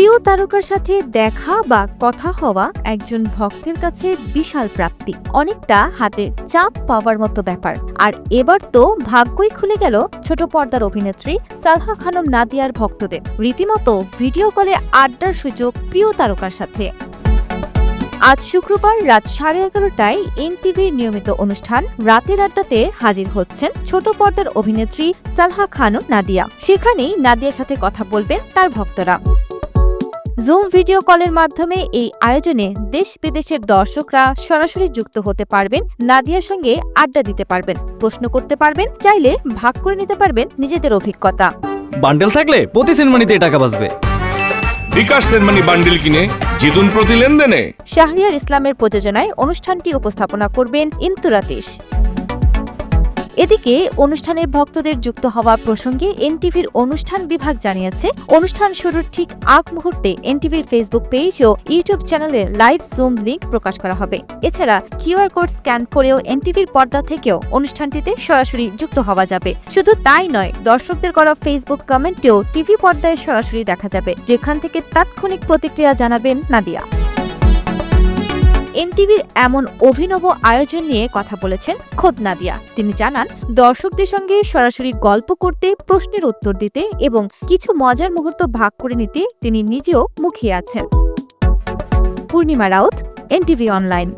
প্রিয় তারকার সাথে দেখা বা কথা হওয়া একজন ভক্তের কাছে বিশাল প্রাপ্তি, অনেকটা হাতে চাপ পাওয়ার মতো ব্যাপার। আর এবার তো ভাগ্যই খুলে গেল ছোট পর্দার অভিনেত্রী সালহা খানম নাদিয়ার ভক্তদের। রীতিমতো ভিডিও কলে আড্ডার সুযোগ প্রিয় তারকার সাথে। আজ শুক্রবার রাত 11:30টায় এনটিভির নিয়মিত অনুষ্ঠান রাতের আড্ডাতে হাজির হচ্ছেন ছোট পর্দার অভিনেত্রী সালহা খানম নাদিয়া। সেখানেই নাদিয়ার সাথে কথা বলবেন তার ভক্তরা। জুম ভিডিও কলের মাধ্যমে এই আয়োজনে দেশ বিদেশের দর্শকরা সরাসরি যুক্ত হতে পারবেন, নাদিয়ার সঙ্গে আড্ডা দিতে পারবেন, প্রশ্ন করতে পারবেন, চাইলে ভাগ করে নিতে পারবেন নিজেদের অভিজ্ঞতা। বান্ডেল থাকলে প্রতি সেনমানিতে টাকা বাঁচবে। বিকাশ সেনমানি বান্ডেল কিনে জিতুন প্রতি লেনদেনে। শাহরিয়ার ইসলামের প্রযোজনায় অনুষ্ঠানটি উপস্থাপনা করবেন ইন্তুরাতিশ। এদিকে অনুষ্ঠানে ভক্তদের যুক্ত হওয়ার প্রসঙ্গে এনটিভির অনুষ্ঠান বিভাগ জানিয়েছে, অনুষ্ঠান শুরুর ঠিক আগ মুহূর্তে এনটিভির ফেসবুক পেজ ও ইউটিউব চ্যানেলে লাইভ জুম লিংক প্রকাশ করা হবে। এছাড়া কিউআর কোড স্ক্যান করেও এনটিভির পর্দা থেকেও অনুষ্ঠানটিতে সরাসরি যুক্ত হওয়া যাবে। শুধু তাই নয়, দর্শকদের করা ফেসবুক কমেন্টেও টিভি পর্দায় সরাসরি দেখা যাবে, যেখান থেকে তাৎক্ষণিক প্রতিক্রিয়া জানাবেন নাদিয়া। এনটিভির এমন অভিনব আয়োজন নিয়ে কথা বলেছেন খোদ নাদিয়া। তিনি জানান, দর্শকদের সঙ্গে সরাসরি গল্প করতে, প্রশ্নের উত্তর দিতে এবং কিছু মজার মুহূর্ত ভাগ করে নিতে তিনি নিজেও মুখিয়ে আছেন। পূর্ণিমা রাউত, এনটিভি অনলাইন।